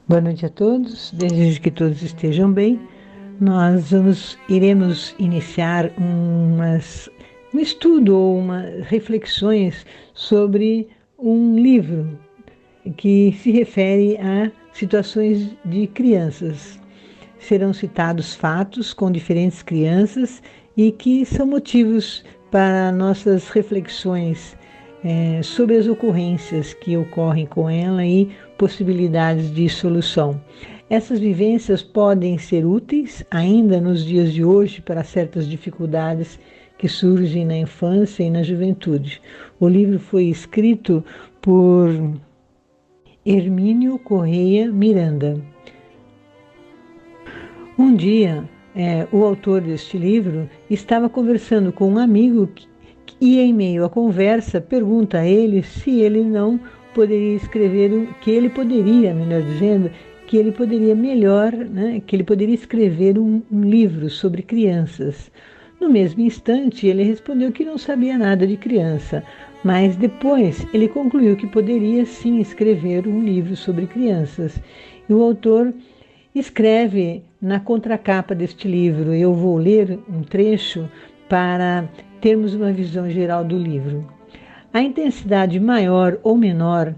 Boa noite a todos, desejo que todos estejam bem. Iremos iniciar um estudo ou reflexões sobre um livro que se refere a situações de crianças. Serão citados fatos com diferentes crianças e que são motivos para nossas reflexões sobre as ocorrências que ocorrem com ela e possibilidades de solução. Essas vivências podem ser úteis ainda nos dias de hoje para certas dificuldades que surgem na infância e na juventude. O livro foi escrito por Hermínio Correia Miranda. Um dia, o autor deste livro estava conversando com um amigo e, em meio à conversa, pergunta a ele se ele não poderia escrever, que ele poderia escrever um livro sobre crianças. No mesmo instante, ele respondeu que não sabia nada de criança, mas depois ele concluiu que poderia sim escrever um livro sobre crianças. E o autor escreve na contracapa deste livro. Eu vou ler um trecho para termos uma visão geral do livro. Em intensidade maior ou menor,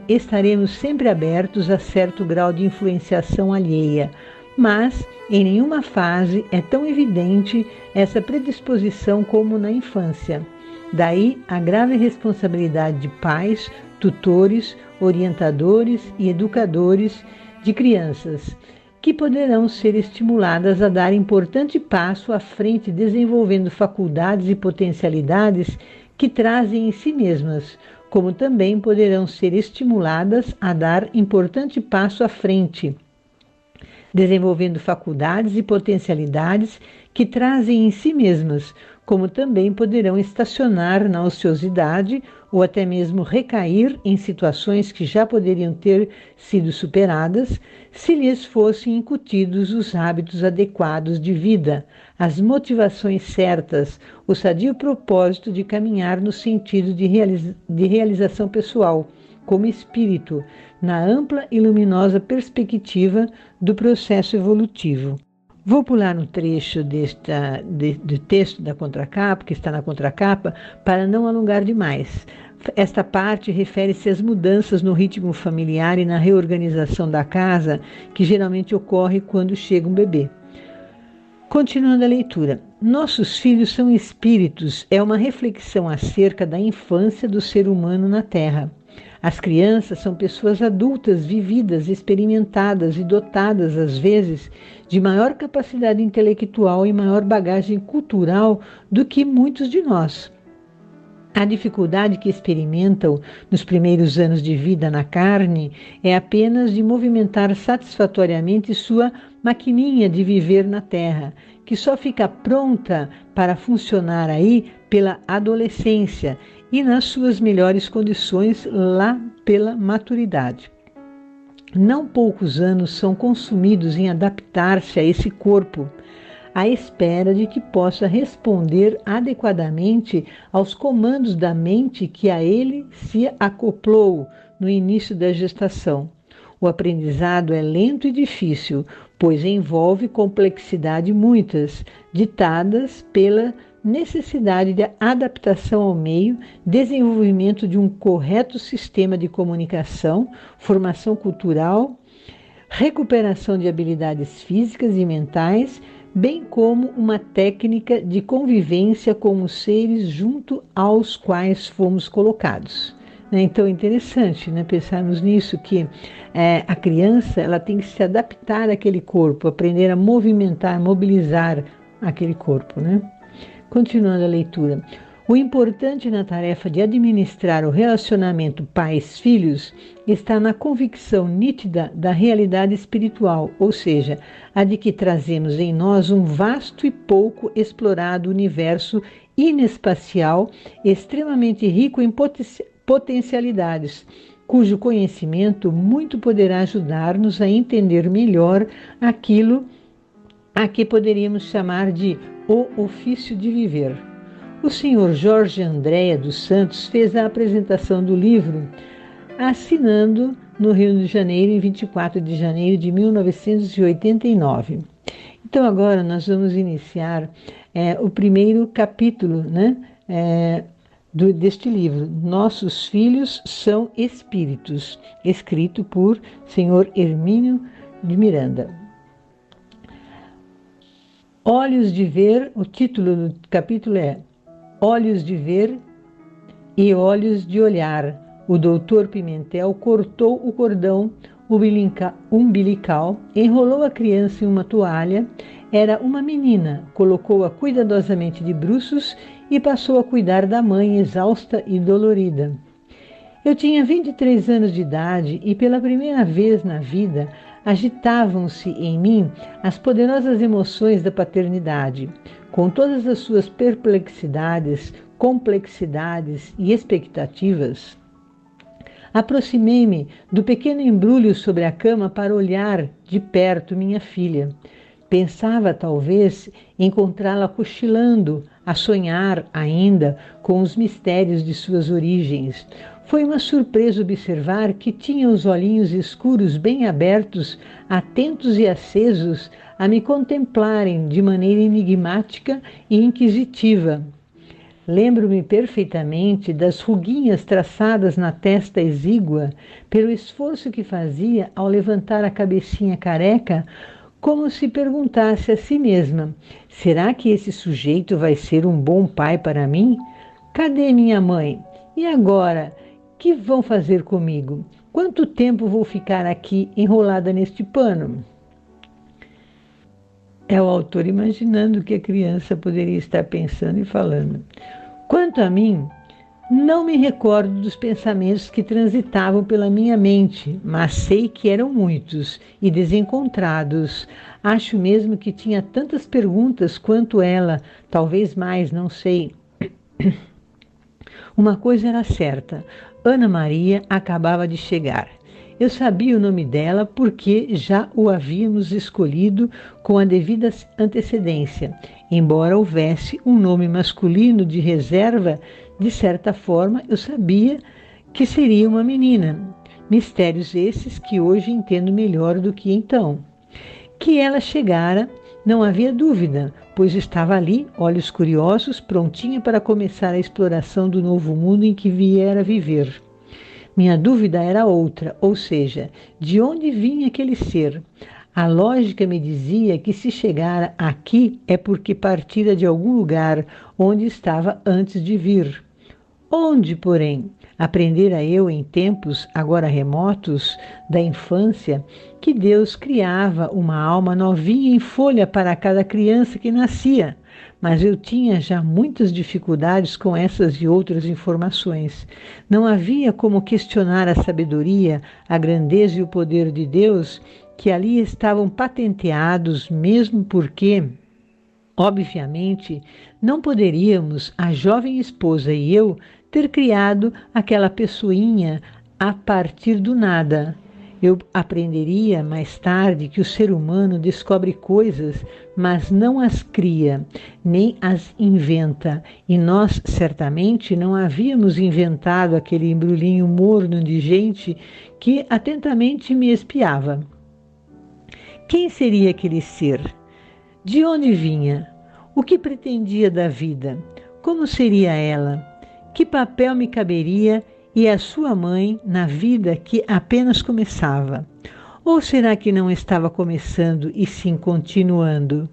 estaremos sempre abertos a certo grau de influenciação alheia, mas em nenhuma fase é tão evidente essa predisposição como na infância. Daí a grave responsabilidade de pais, tutores, orientadores e educadores de crianças, que poderão ser estimuladas a dar importante passo à frente, desenvolvendo faculdades e potencialidades que trazem em si mesmas, como também poderão ser estimuladas a dar importante passo à frente, desenvolvendo faculdades e potencialidades que trazem em si mesmas, como também poderão estacionar na ociosidade ou até mesmo recair em situações que já poderiam ter sido superadas se lhes fossem incutidos os hábitos adequados de vida, as motivações certas, o sadio propósito de caminhar no sentido de realização pessoal, como espírito, na ampla e luminosa perspectiva do processo evolutivo. Vou pular um trecho do texto da contracapa, que está na contracapa, para não alongar demais. Esta parte refere-se às mudanças no ritmo familiar e na reorganização da casa, que geralmente ocorre quando chega um bebê. Continuando a leitura. Nossos filhos são espíritos, é uma reflexão acerca da infância do ser humano na Terra. As crianças são pessoas adultas, vividas, experimentadas e dotadas, às vezes, de maior capacidade intelectual e maior bagagem cultural do que muitos de nós. A dificuldade que experimentam nos primeiros anos de vida na carne é apenas de movimentar satisfatoriamente sua maquininha de viver na Terra, que só fica pronta para funcionar aí pela adolescência e nas suas melhores condições lá pela maturidade. Não poucos anos são consumidos em adaptar-se a esse corpo, à espera de que possa responder adequadamente aos comandos da mente que a ele se acoplou no início da gestação. O aprendizado é lento e difícil, pois envolve complexidade muitas, ditadas pela necessidade de adaptação ao meio, desenvolvimento de um correto sistema de comunicação, formação cultural, recuperação de habilidades físicas e mentais, bem como uma técnica de convivência com os seres junto aos quais fomos colocados. Então é interessante, pensarmos nisso, que a criança ela tem que se adaptar àquele corpo, aprender a movimentar, mobilizar aquele corpo. Continuando a leitura. O importante na tarefa de administrar o relacionamento pais-filhos está na convicção nítida da realidade espiritual, ou seja, a de que trazemos em nós um vasto e pouco explorado universo inespacial, extremamente rico em potencialidades, cujo conhecimento muito poderá ajudar-nos a entender melhor aquilo a que poderíamos chamar de o ofício de viver. O Sr. Jorge Andréa dos Santos fez a apresentação do livro assinando no Rio de Janeiro em 24 de janeiro de 1989. Então agora nós vamos iniciar o primeiro capítulo, né, deste livro, Nossos Filhos são Espíritos, escrito por Senhor Hermínio de Miranda. Olhos de ver, o título do capítulo é Olhos de ver e olhos de olhar. O doutor Pimentel cortou o cordão umbilical, enrolou a criança em uma toalha. Era uma menina, colocou-a cuidadosamente de bruços e passou a cuidar da mãe, exausta e dolorida. Eu tinha 23 anos de idade e pela primeira vez na vida agitavam-se em mim as poderosas emoções da paternidade, com todas as suas perplexidades, complexidades e expectativas. Aproximei-me do pequeno embrulho sobre a cama para olhar de perto minha filha. Pensava, talvez, encontrá-la cochilando, a sonhar ainda com os mistérios de suas origens. Foi uma surpresa observar que tinha os olhinhos escuros bem abertos, atentos e acesos a me contemplarem de maneira enigmática e inquisitiva. Lembro-me perfeitamente das ruguinhas traçadas na testa exígua pelo esforço que fazia ao levantar a cabecinha careca, como se perguntasse a si mesma: será que esse sujeito vai ser um bom pai para mim? Cadê minha mãe? E agora? Que vão fazer comigo? Quanto tempo vou ficar aqui enrolada neste pano? É o autor imaginando o que a criança poderia estar pensando e falando. Quanto a mim, não me recordo dos pensamentos que transitavam pela minha mente, mas sei que eram muitos e desencontrados. Acho mesmo que tinha tantas perguntas quanto ela, talvez mais, não sei. Uma coisa era certa, Ana Maria acabava de chegar. Eu sabia o nome dela porque já o havíamos escolhido com a devida antecedência. Embora houvesse um nome masculino de reserva, de certa forma eu sabia que seria uma menina. Mistérios esses que hoje entendo melhor do que então. Que ela chegara, não havia dúvida, pois estava ali, olhos curiosos, prontinha para começar a exploração do novo mundo em que viera viver. Minha dúvida era outra, ou seja, de onde vinha aquele ser? A lógica me dizia que se chegara aqui é porque partira de algum lugar onde estava antes de vir. Onde, porém, aprendera eu em tempos agora remotos da infância que Deus criava uma alma novinha em folha para cada criança que nascia, mas eu tinha já muitas dificuldades com essas e outras informações. Não havia como questionar a sabedoria, a grandeza e o poder de Deus que ali estavam patenteados, mesmo porque, obviamente, não poderíamos, a jovem esposa e eu, ter criado aquela pessoinha a partir do nada. Eu aprenderia mais tarde que o ser humano descobre coisas, mas não as cria, nem as inventa. E nós, certamente, não havíamos inventado aquele embrulhinho morno de gente que atentamente me espiava. Quem seria aquele ser? De onde vinha? O que pretendia da vida? Como seria ela? Que papel me caberia e a sua mãe na vida que apenas começava? Ou será que não estava começando e sim continuando?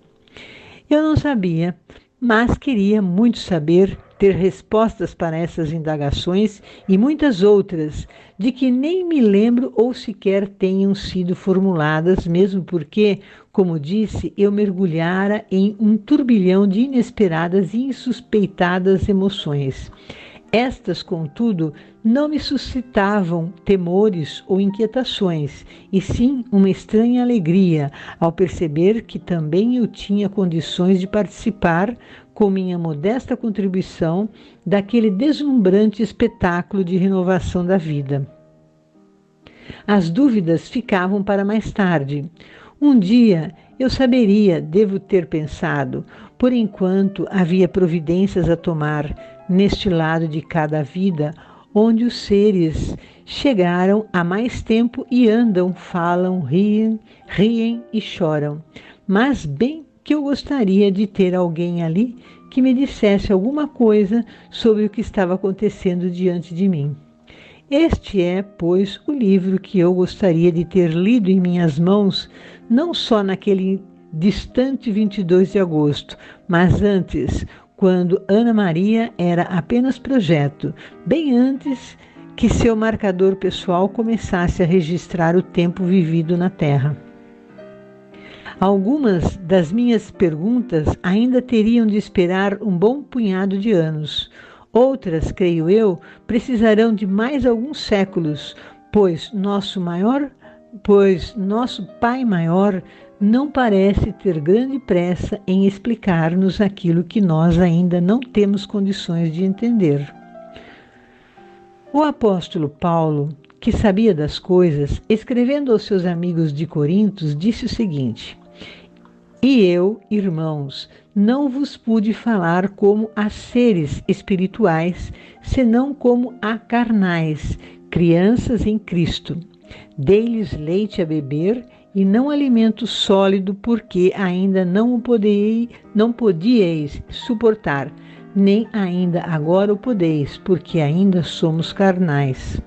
Eu não sabia, mas queria muito saber, ter respostas para essas indagações e muitas outras, de que nem me lembro ou sequer tenham sido formuladas, mesmo porque, como disse, eu mergulhara em um turbilhão de inesperadas e insuspeitadas emoções. Estas, contudo, não me suscitavam temores ou inquietações, e sim uma estranha alegria ao perceber que também eu tinha condições de participar, com minha modesta contribuição, daquele deslumbrante espetáculo de renovação da vida. As dúvidas ficavam para mais tarde. Um dia eu saberia, devo ter pensado, por enquanto havia providências a tomar neste lado de cada vida, onde os seres chegaram há mais tempo e andam, falam, riem e choram. Mas bem que eu gostaria de ter alguém ali que me dissesse alguma coisa sobre o que estava acontecendo diante de mim. Este é, pois, o livro que eu gostaria de ter lido em minhas mãos, não só naquele distante 22 de agosto, mas antes, quando Ana Maria era apenas projeto, bem antes que seu marcador pessoal começasse a registrar o tempo vivido na Terra. Algumas das minhas perguntas ainda teriam de esperar um bom punhado de anos. Outras, creio eu, precisarão de mais alguns séculos, pois nosso Pai Maior não parece ter grande pressa em explicar-nos aquilo que nós ainda não temos condições de entender. O apóstolo Paulo, que sabia das coisas, escrevendo aos seus amigos de Corinto, disse o seguinte: E eu, irmãos, não vos pude falar como a seres espirituais, senão como a carnais, crianças em Cristo. Dei-lhes leite a beber e não alimento sólido, porque ainda não podíeis suportar, nem ainda agora o podeis, porque ainda somos carnais.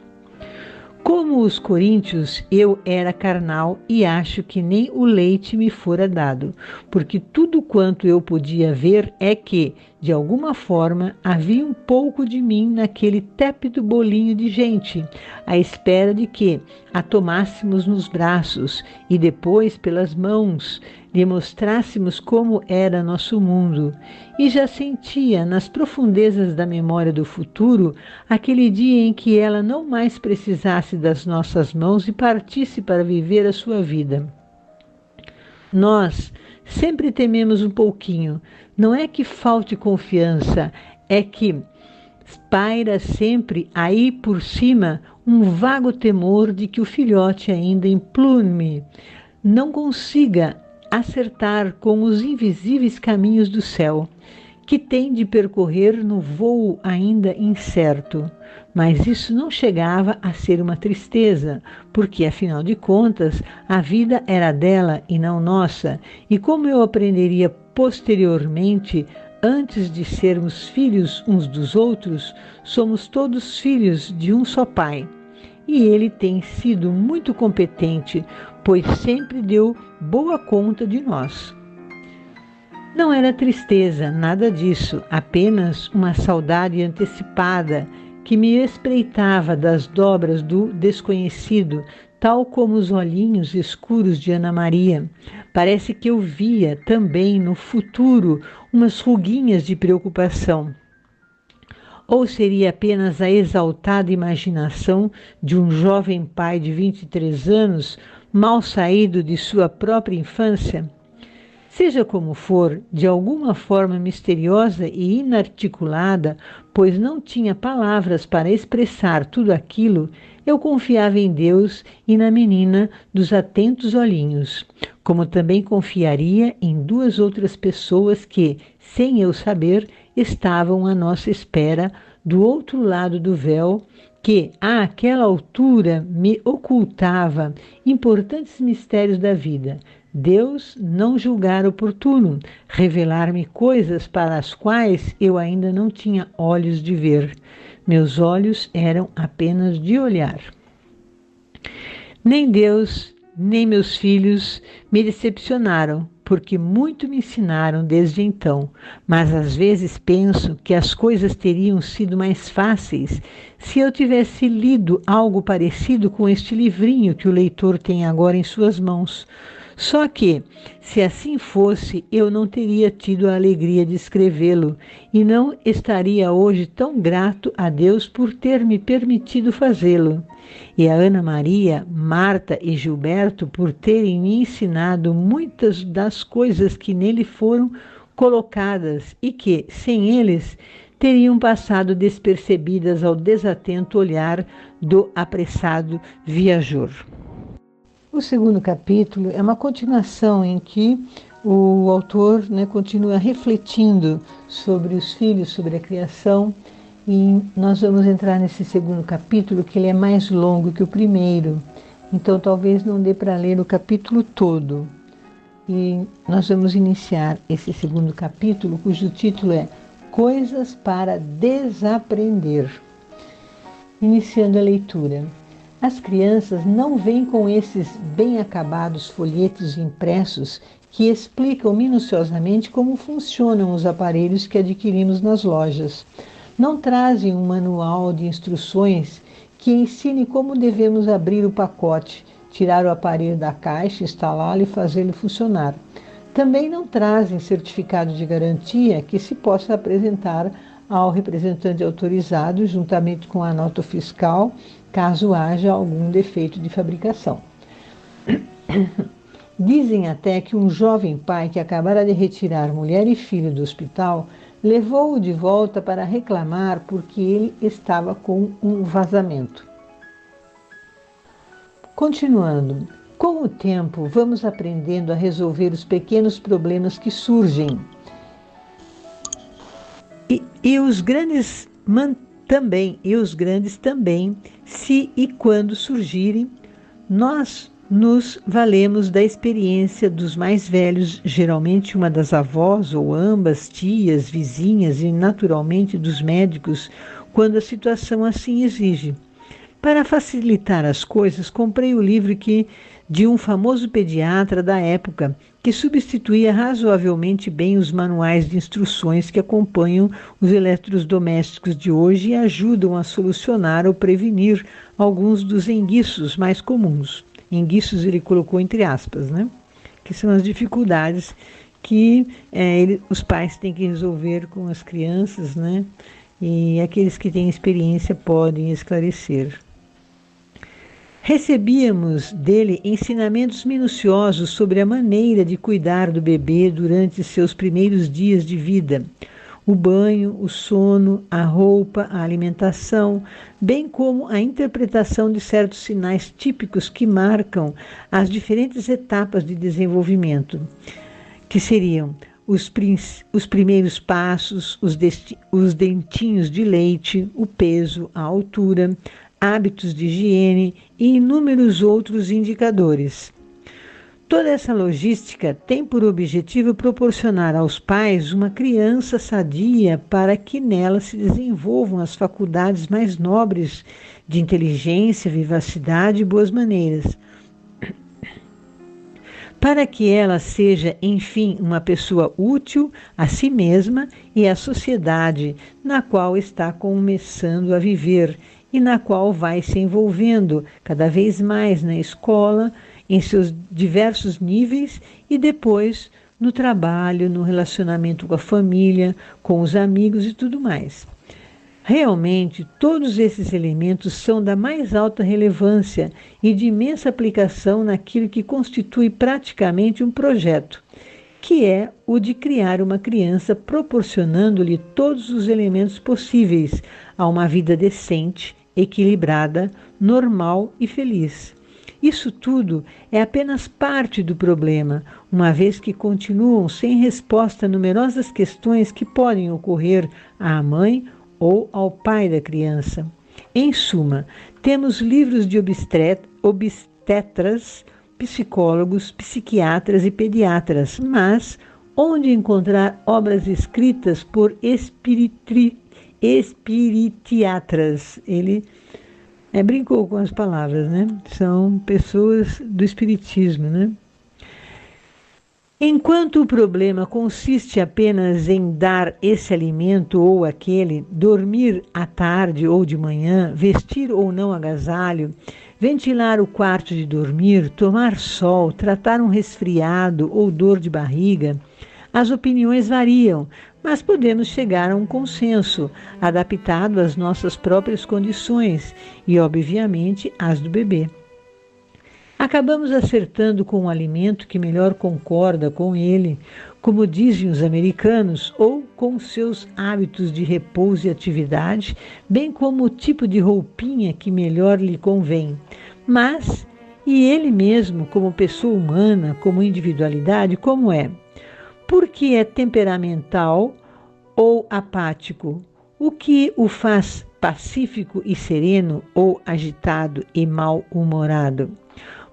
Como os coríntios, eu era carnal e acho que nem o leite me fora dado, porque tudo quanto eu podia ver é que, de alguma forma, havia um pouco de mim naquele tépido bolinho de gente, à espera de que a tomássemos nos braços e depois pelas mãos, lhe mostrássemos como era nosso mundo, e já sentia nas profundezas da memória do futuro aquele dia em que ela não mais precisasse das nossas mãos e partisse para viver a sua vida. Nós sempre tememos um pouquinho, não é que falte confiança, é que paira sempre aí por cima um vago temor de que o filhote ainda implume não consiga acertar com os invisíveis caminhos do céu, que tem de percorrer no voo ainda incerto. Mas isso não chegava a ser uma tristeza, porque, afinal de contas, a vida era dela e não nossa, e como eu aprenderia posteriormente, antes de sermos filhos uns dos outros, somos todos filhos de um só Pai. E ele tem sido muito competente, pois sempre deu boa conta de nós. Não era tristeza, nada disso, apenas uma saudade antecipada que me espreitava das dobras do desconhecido, tal como os olhinhos escuros de Ana Maria. Parece que eu via também no futuro umas ruguinhas de preocupação. Ou seria apenas a exaltada imaginação de um jovem pai de 23 anos, mal saído de sua própria infância? Seja como for, de alguma forma misteriosa e inarticulada, pois não tinha palavras para expressar tudo aquilo, eu confiava em Deus e na menina dos atentos olhinhos, como também confiaria em duas outras pessoas que, sem eu saber, estavam à nossa espera do outro lado do véu, que, àquela altura, me ocultava importantes mistérios da vida. Deus não julgara oportuno revelar-me coisas para as quais eu ainda não tinha olhos de ver. Meus olhos eram apenas de olhar. Nem Deus, nem meus filhos me decepcionaram, porque muito me ensinaram desde então, mas às vezes penso que as coisas teriam sido mais fáceis se eu tivesse lido algo parecido com este livrinho que o leitor tem agora em suas mãos. Só que, se assim fosse, eu não teria tido a alegria de escrevê-lo e não estaria hoje tão grato a Deus por ter me permitido fazê-lo. E a Ana Maria, Marta e Gilberto por terem me ensinado muitas das coisas que nele foram colocadas e que, sem eles, teriam passado despercebidas ao desatento olhar do apressado viajor. O segundo capítulo é uma continuação em que o autor continua refletindo sobre os filhos, sobre a criação, E nós vamos entrar nesse segundo capítulo, que ele é mais longo que o primeiro, então talvez não dê para ler o capítulo todo. E nós vamos iniciar esse segundo capítulo, cujo título é Coisas para Desaprender. Iniciando a leitura. As crianças não vêm com esses bem acabados folhetos impressos que explicam minuciosamente como funcionam os aparelhos que adquirimos nas lojas. Não trazem um manual de instruções que ensine como devemos abrir o pacote, tirar o aparelho da caixa, instalá-lo e fazê-lo funcionar. Também não trazem certificado de garantia que se possa apresentar ao representante autorizado, juntamente com a nota fiscal, caso haja algum defeito de fabricação. Dizem até que um jovem pai que acabara de retirar mulher e filho do hospital levou-o de volta para reclamar porque ele estava com um vazamento. Continuando, com o tempo vamos aprendendo a resolver os pequenos problemas que surgem. E os grandes também, se e quando surgirem, nós nos valemos da experiência dos mais velhos, geralmente uma das avós ou ambas, tias, vizinhas e naturalmente dos médicos, quando a situação assim exige. Para facilitar as coisas, comprei o livro de um famoso pediatra da época, que substituía razoavelmente bem os manuais de instruções que acompanham os eletrodomésticos de hoje e ajudam a solucionar ou prevenir alguns dos enguiços mais comuns. Enguiços ele colocou entre aspas, né? Que são as dificuldades que os pais têm que resolver com as crianças, né? E aqueles que têm experiência podem esclarecer. Recebíamos dele ensinamentos minuciosos sobre a maneira de cuidar do bebê durante seus primeiros dias de vida. O banho, o sono, a roupa, a alimentação, bem como a interpretação de certos sinais típicos que marcam as diferentes etapas de desenvolvimento, que seriam os primeiros passos, os dentinhos de leite, o peso, a altura, hábitos de higiene e inúmeros outros indicadores. Toda essa logística tem por objetivo proporcionar aos pais uma criança sadia para que nela se desenvolvam as faculdades mais nobres de inteligência, vivacidade e boas maneiras. Para que ela seja, enfim, uma pessoa útil a si mesma e à sociedade na qual está começando a viver e na qual vai se envolvendo cada vez mais na escola, em seus diversos níveis e depois no trabalho, no relacionamento com a família, com os amigos e tudo mais. Realmente, todos esses elementos são da mais alta relevância e de imensa aplicação naquilo que constitui praticamente um projeto, que é o de criar uma criança proporcionando-lhe todos os elementos possíveis a uma vida decente, equilibrada, normal e feliz. Isso tudo é apenas parte do problema, uma vez que continuam sem resposta numerosas questões que podem ocorrer à mãe ou ao pai da criança. Em suma, temos livros de obstetras, psicólogos, psiquiatras e pediatras, mas onde encontrar obras escritas por espiritiatras? Ele brincou com as palavras, né? São pessoas do espiritismo, né? Enquanto o problema consiste apenas em dar esse alimento ou aquele, dormir à tarde ou de manhã, vestir ou não agasalho, ventilar o quarto de dormir, tomar sol, tratar um resfriado ou dor de barriga, as opiniões variam, mas podemos chegar a um consenso, adaptado às nossas próprias condições e, obviamente, às do bebê. Acabamos acertando com um alimento que melhor concorda com ele, como dizem os americanos, ou com seus hábitos de repouso e atividade, bem como o tipo de roupinha que melhor lhe convém. Mas, e ele mesmo, como pessoa humana, como individualidade, como é? Porque é temperamental ou apático, O que o faz pacífico e sereno ou agitado e mal-humorado?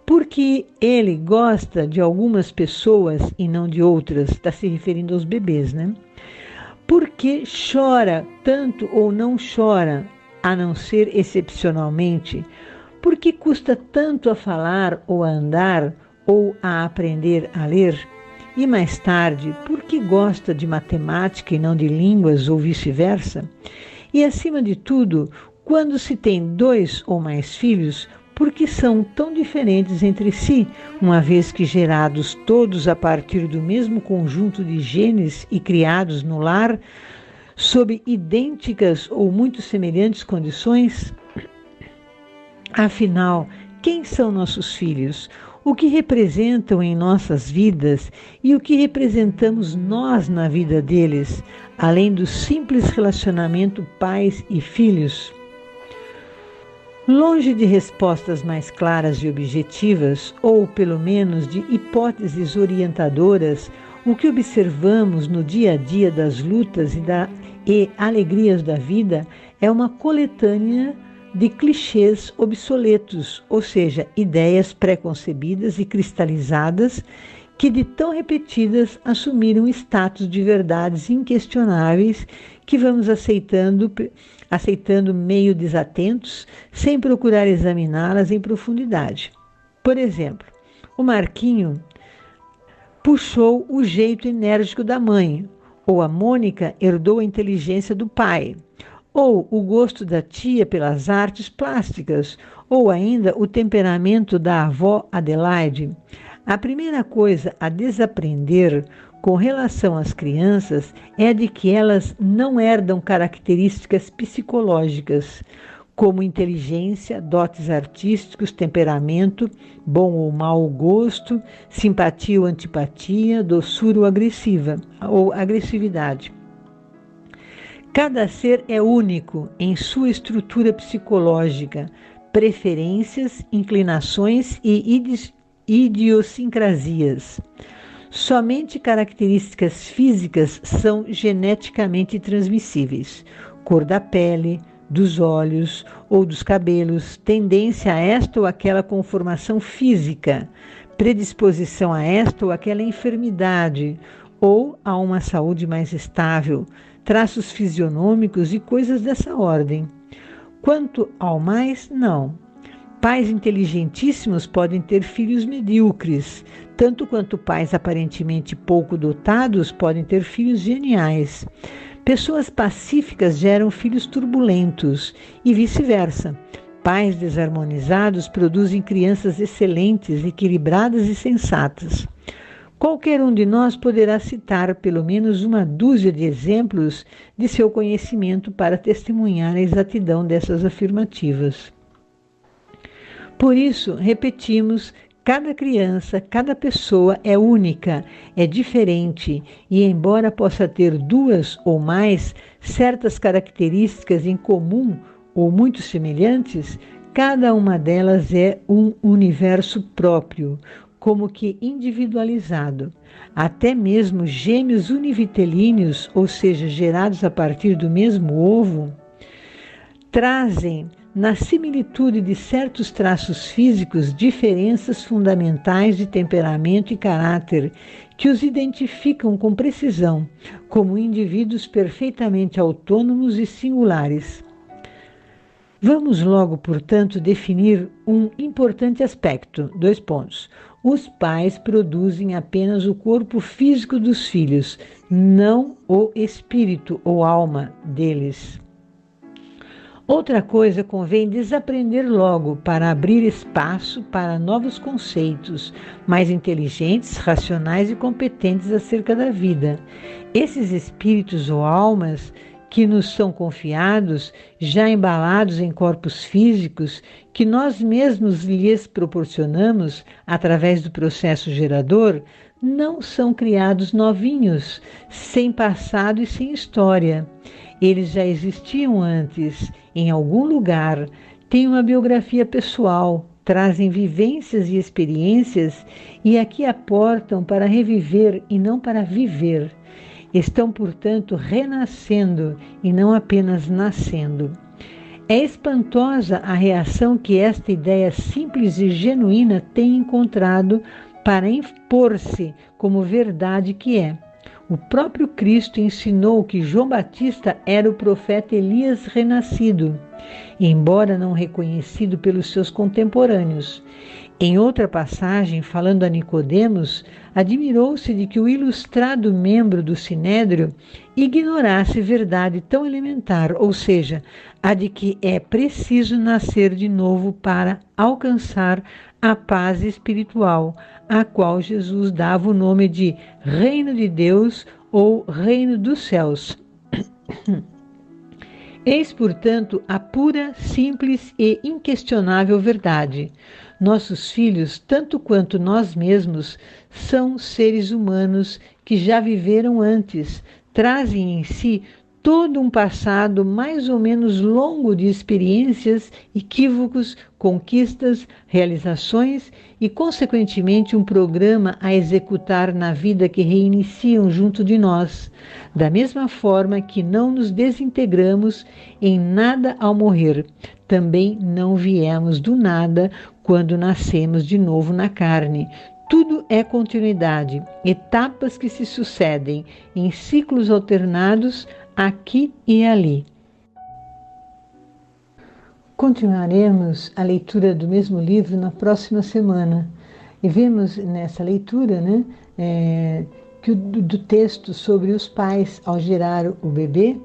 Porque ele gosta de algumas pessoas e não de outras, está se referindo aos bebês, né? Porque chora tanto ou não chora, a não ser excepcionalmente? Porque custa tanto a falar ou a andar ou a aprender a ler? E mais tarde, porque gosta de matemática e não de línguas ou vice-versa? E acima de tudo, quando se tem 2 ou mais filhos, por que são tão diferentes entre si, uma vez que gerados todos a partir do mesmo conjunto de genes e criados no lar, sob idênticas ou muito semelhantes condições? Afinal, quem são nossos filhos? O que representam em nossas vidas e o que representamos nós na vida deles, além do simples relacionamento pais e filhos? Longe de respostas mais claras e objetivas, ou pelo menos de hipóteses orientadoras, o que observamos no dia a dia das lutas e alegrias da vida é uma coletânea de clichês obsoletos, ou seja, ideias preconcebidas e cristalizadas que de tão repetidas assumiram status de verdades inquestionáveis que vamos aceitando meio desatentos, sem procurar examiná-las em profundidade. Por exemplo, o Marquinho puxou o jeito enérgico da mãe, ou a Mônica herdou a inteligência do pai, ou o gosto da tia pelas artes plásticas, ou ainda o temperamento da avó Adelaide. A primeira coisa a desaprender com relação às crianças é a de que elas não herdam características psicológicas, como inteligência, dotes artísticos, temperamento, bom ou mau gosto, simpatia ou antipatia, doçura ou agressividade. Cada ser é único em sua estrutura psicológica, preferências, inclinações e idiosincrasias. Somente características físicas são geneticamente transmissíveis. Cor da pele, dos olhos ou dos cabelos, tendência a esta ou aquela conformação física, predisposição a esta ou aquela enfermidade, ou a uma saúde mais estável, traços fisionômicos e coisas dessa ordem. Quanto ao mais, não. Pais inteligentíssimos podem ter filhos medíocres, tanto quanto pais aparentemente pouco dotados podem ter filhos geniais. Pessoas pacíficas geram filhos turbulentos e vice-versa. Pais desarmonizados produzem crianças excelentes, equilibradas e sensatas. Qualquer um de nós poderá citar pelo menos uma dúzia de exemplos de seu conhecimento para testemunhar a exatidão dessas afirmativas. Por isso, repetimos, cada criança, cada pessoa é única, é diferente e, embora possa ter 2 ou mais certas características em comum ou muito semelhantes, cada uma delas é um universo próprio, como que individualizado. Até mesmo gêmeos univitelíneos, ou seja, gerados a partir do mesmo ovo, trazem na similitude de certos traços físicos diferenças fundamentais de temperamento e caráter que os identificam com precisão, como indivíduos perfeitamente autônomos e singulares. Vamos logo, portanto, definir um importante aspecto. 2 pontos. Os pais produzem apenas o corpo físico dos filhos, não o espírito ou alma deles. Outra coisa convém desaprender logo para abrir espaço para novos conceitos, mais inteligentes, racionais e competentes acerca da vida. Esses espíritos ou almas que nos são confiados, já embalados em corpos físicos, que nós mesmos lhes proporcionamos através do processo gerador, não são criados novinhos, sem passado e sem história. Eles já existiam antes, em algum lugar, têm uma biografia pessoal, trazem vivências e experiências e aqui aportam para reviver e não para viver. Estão, portanto, renascendo e não apenas nascendo. É espantosa a reação que esta ideia simples e genuína tem encontrado para impor-se como verdade que é. O próprio Cristo ensinou que João Batista era o profeta Elias renascido, embora não reconhecido pelos seus contemporâneos. Em outra passagem, falando a Nicodemos, admirou-se de que o ilustrado membro do Sinédrio ignorasse verdade tão elementar, ou seja, a de que é preciso nascer de novo para alcançar a paz espiritual, a qual Jesus dava o nome de Reino de Deus ou Reino dos Céus. Eis, portanto, a pura, simples e inquestionável verdade. Nossos filhos, tanto quanto nós mesmos, são seres humanos que já viveram antes, trazem em si todo um passado mais ou menos longo de experiências, equívocos, conquistas, realizações e, consequentemente, um programa a executar na vida que reiniciam junto de nós, da mesma forma que não nos desintegramos em nada ao morrer, também não viemos do nada quando nascemos de novo na carne. Tudo é continuidade, etapas que se sucedem em ciclos alternados aqui e ali. Continuaremos a leitura do mesmo livro na próxima semana e vemos nessa leitura, que do texto sobre os pais ao gerar o bebê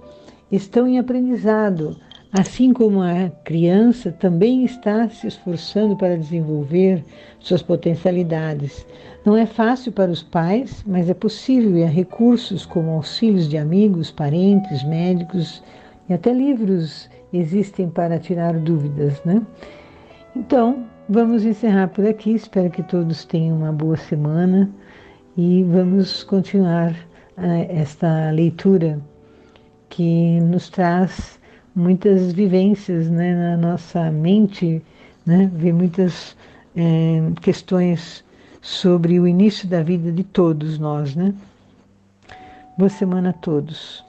estão em aprendizado, assim como a criança também está se esforçando para desenvolver suas potencialidades. Não é fácil para os pais, mas é possível e há recursos como auxílios de amigos, parentes, médicos e até livros existem para tirar dúvidas, né? Então, vamos encerrar por aqui. Espero que todos tenham uma boa semana e vamos continuar esta leitura que nos traz muitas vivências, né, na nossa mente, né, ver muitas questões sobre o início da vida de todos nós, né? Boa semana a todos.